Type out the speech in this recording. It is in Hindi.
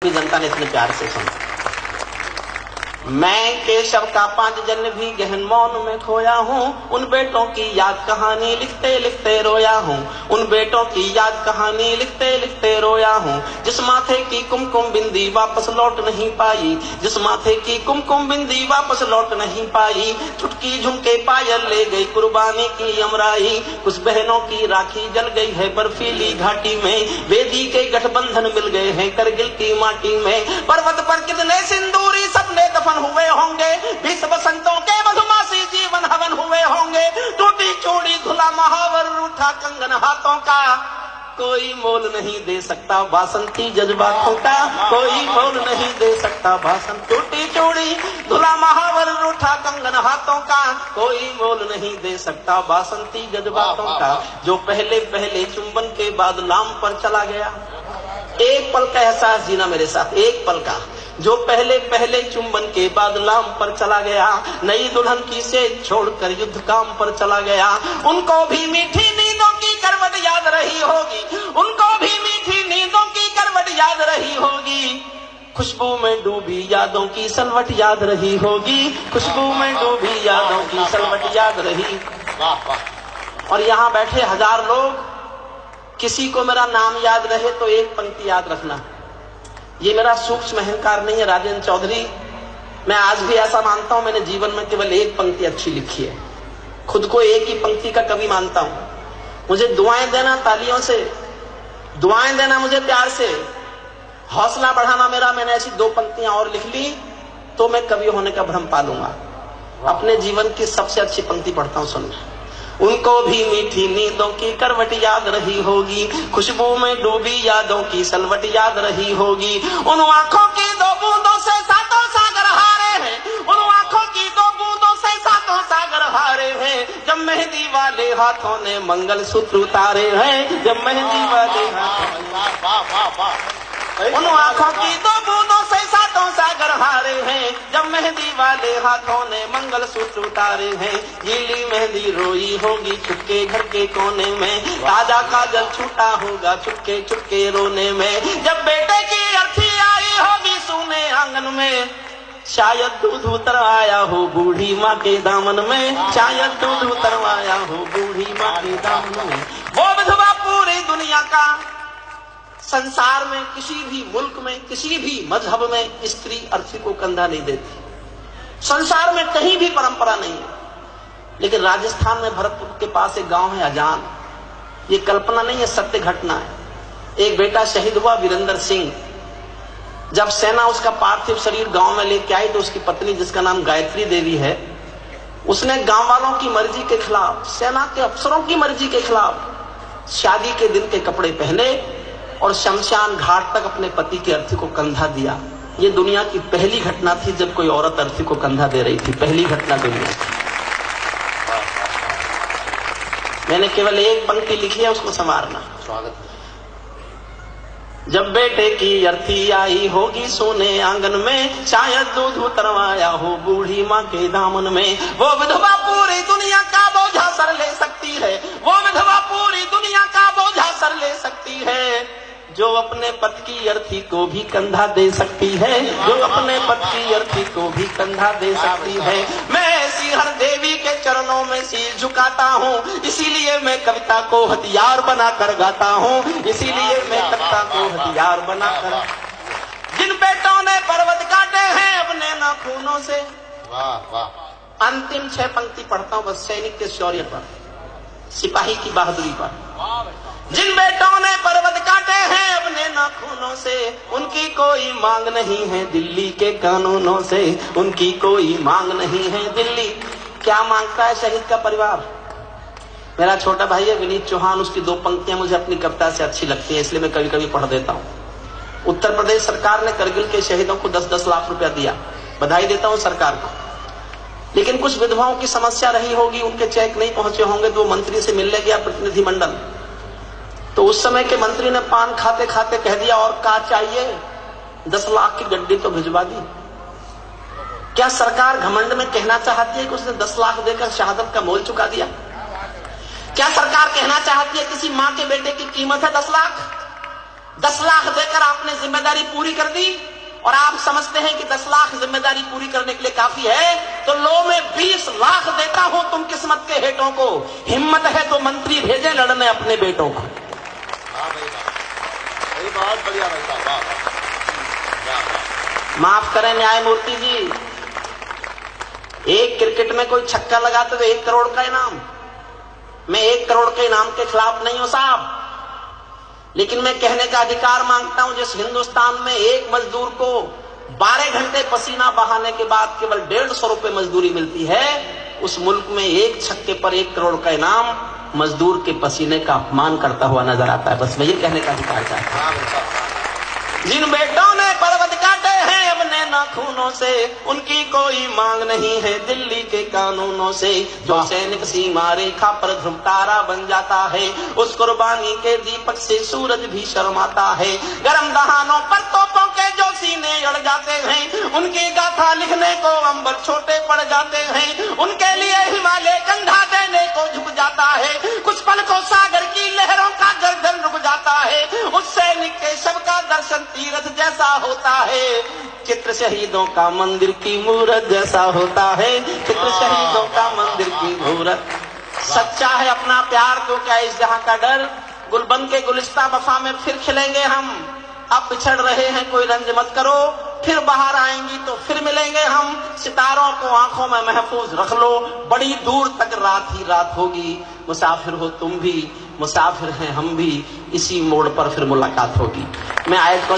की जनता ने इतने प्यार से सुना। मैं केशव का 5 जन्म भी गहन मौन में खोया हूँ, उन बेटों की याद कहानी लिखते लिखते रोया हूँ, उन बेटों की याद कहानी लिखते लिखते रोया हूँ। जिस माथे की कुमकुम बिंदी वापस लौट नहीं पाई, जिस माथे की कुमकुम बिंदी वापस लौट नहीं पाई, चुटकी झुमके पायल ले गई कुर्बानी की अमराई। कुछ बहनों की राखी जल गई है बर्फीली घाटी में, वेदी के गठबंधन मिल गए हैं करगिल की माटी में। पर्वत पर कितने सिंदूरी सपने दफन हुए होंगे, 20 बसंतों के मधुमासी जीवन हवन हुए होंगे। टूटी चूड़ी धुला महावर रूठा कंगन हाथों का, कोई मोल नहीं दे सकता बासंती जज्बातों का, कोई मोल नहीं दे सकता बासंत। टूटी चूड़ी धुला महावर रूठा कंगन हाथों का, कोई मोल नहीं दे सकता बासंती जज्बातों का। जो पहले पहले चुंबन के बाद लाम पर चला गया, एक पल का एहसास जीना मेरे साथ, एक पल का। जो पहले पहले चुंबन के बाद लाम पर चला गया, नई दुल्हन की से छोड़कर युद्ध काम पर चला गया। उनको भी मीठी नींदों की करवट याद रही होगी, उनको भी मीठी नींदों की करवट याद रही होगी। खुशबू में डूबी यादों की सलवट याद रही होगी, खुशबू में डूबी यादों की सलवट याद रही। और यहाँ बैठे 1000 लोग, किसी को मेरा नाम याद रहे तो एक पंक्ति याद रखना। ये मेरा सूक्ष्म अहंकार नहीं है राजेंद्र चौधरी, मैं आज भी ऐसा मानता हूं, मैंने जीवन में केवल एक पंक्ति अच्छी लिखी है। खुद को एक ही पंक्ति का कवि मानता हूं। मुझे दुआएं देना तालियों से, दुआएं देना मुझे प्यार से, हौसला बढ़ाना मेरा। मैंने ऐसी 2 पंक्तियां और लिख ली तो मैं कवि होने का भ्रम पालूंगा। अपने जीवन की सबसे अच्छी पंक्ति पढ़ता हूं, सुनना। उनको भी मीठी नींदों की करवट याद रही होगी, खुशबू में डूबी यादों की सलवट याद रही होगी। उन आंखों की 2 बूंदों से सातों सागर हारे हैं, उन आंखों की 2 बूंदों से सातों सागर हारे हैं। जब मेहंदी वाले हाथों ने मंगल सूत्र उतारे हैं, जब मेहंदी वाले हाथों, उन आंखों की 2 बूंदों से सातों सागर हारे हैं। जब मेहंदी वाले हाथों ने मंगल सूत्र उतारे हैं। गीली मेहंदी रोई होगी चुपके घर के कोने में, ताजा काजल छूटा होगा चुपके चुपके रोने में। जब बेटे की अर्थी आई होगी सूने आंगन में, शायद दूध उतर आया हो बूढ़ी माँ के दामन में, शायद दूध उतर आया हो बूढ़ी माँ के दामन में। वो विधवा पूरी दुनिया का, संसार में किसी भी मुल्क में किसी भी मजहब में स्त्री अर्थी को कंधा नहीं देती, संसार में कहीं भी परंपरा नहीं है। लेकिन राजस्थान में भरतपुर के पास एक गांव है अजान, ये कल्पना नहीं है, सत्य घटना है। एक बेटा शहीद हुआ वीरेंद्र सिंह, जब सेना उसका पार्थिव शरीर गांव में लेके आई तो उसकी पत्नी जिसका नाम गायत्री देवी है, उसने गांव वालों की मर्जी के खिलाफ, सेना के अफसरों की मर्जी के खिलाफ शादी के दिन के कपड़े पहने और शमशान घाट तक अपने पति के अर्थी को कंधा दिया। ये दुनिया की पहली घटना थी जब कोई औरत अर्थी को कंधा दे रही थी, पहली घटना दुनिया की। मैंने केवल एक पंक्ति लिखी है, उसको संवारना। स्वागत। जब बेटे की अर्थी आई होगी सोने आंगन में, शायद दूध उतरवाया हो बूढ़ी माँ के दामन में। वो विधवा पूरी दुनिया का बोझा सर ले सकती है, वो विधवा पूरी दुनिया का बोझा सर ले सकती है, जो अपने पति की अर्थी को भी कंधा दे सकती है, जो अपने पति की अर्थी को भी कंधा दे सकती है। मैं ऐसी हर देवी के चरणों में सिर झुकाता हूँ, इसीलिए मैं कविता को हथियार बनाकर गाता हूँ, इसीलिए मैं कविता को हथियार बनाकर। जिन बेटों ने पर्वत काटे हैं अपने नाखूनों से, वाह वाह। अंतिम 6 पंक्ति पढ़ता हूँ बस, सैनिक के शौर्य पर, सिपाही की बहादुरी पर। जिन बेटों ने पर्वत काटे हैं अपने नाखूनों से, उनकी कोई मांग नहीं है दिल्ली के कानूनों से, उनकी कोई मांग नहीं है दिल्ली। क्या मांगता है शहीद का परिवार? मेरा छोटा भाई है विनीत चौहान, उसकी 2 पंक्तियां मुझे अपनी कविता से अच्छी लगती है, इसलिए मैं कभी कभी पढ़ देता हूँ। उत्तर प्रदेश सरकार ने करगिल के शहीदों को 10-10 लाख रुपया दिया, बधाई देता हूँ सरकार को। लेकिन कुछ विधवाओं की समस्या रही होगी, उनके चेक नहीं पहुंचे होंगे, तो मंत्री से मिलने गया प्रतिनिधिमंडल, तो उस समय के मंत्री ने पान खाते खाते कह दिया और क्या चाहिए, 10 लाख की गड्डी तो भिजवा दी। क्या सरकार घमंड में कहना चाहती है कि उसने 10 लाख देकर शहादत का मोल चुका दिया? क्या सरकार कहना चाहती है किसी माँ के बेटे की कीमत है 10 लाख? 10 लाख देकर आपने जिम्मेदारी पूरी कर दी और आप समझते हैं कि 10 लाख जिम्मेदारी पूरी करने के लिए काफी है, तो लो में 20 लाख देता हूं तुम किस्मत के हेठों को। हिम्मत है तो मंत्री भेजे लड़ने अपने बेटों को। बहुत बढ़िया भाई साहब। माफ करें न्यायमूर्ति जी, एक क्रिकेट में कोई छक्का लगाते तो 1 करोड़ का इनाम। मैं 1 करोड़ के इनाम के खिलाफ नहीं हूं साहब, लेकिन मैं कहने का अधिकार मांगता हूं, जिस हिंदुस्तान में एक मजदूर को 12 घंटे पसीना बहाने के बाद केवल 150 रुपए मजदूरी मिलती है, उस मुल्क में एक छक्के पर 1 करोड़ का इनाम मजदूर के पसीने का अपमान करता हुआ नजर आता है। बस मैं ये कहने का अधिकार चाहता हूं। जिन बेटों ने पर्वत काटे हैं अपने नाखूनों से, उनकी कोई मांग नहीं है दिल्ली के कानूनों से। जो सैनिक सीमा रेखा पर ध्रुव तारा बन जाता है, उस कुर्बानी के दीपक से सूरज भी शर्माता है। गरम दहानों पर तोपों के जो सीने अड़ जाते हैं, उनकी गाथा लिखने को अंबर छोटे पड़ जाते हैं। उनके लिए हिमालय कंधा देने को झुक जाता है, कुछ पल को सागर की लहरों का गर्दन रुक जाता है। उस सैनिक के शव का दर्शन तीर्थ जैसा होता है, चित्र शहीदों का मंदिर की मूरत जैसा होता है। चित्र शहीदों का मंदिर की मूरत। सच्चा है अपना प्यार तो क्या इस जहां का डर, गुलबन के गुलिस्ता वफा में फिर खिलेंगे हम। अब बिछड़ रहे हैं कोई रंज मत करो, फिर बाहर आएंगी तो फिर मिलेंगे हम। सितारों को आंखों में महफूज रख लो, बड़ी दूर तक रात ही रात होगी। मुसाफिर हो तुम भी, मुसाफिर हैं हम भी, इसी मोड़ पर फिर मुलाकात होगी। मैं आयत को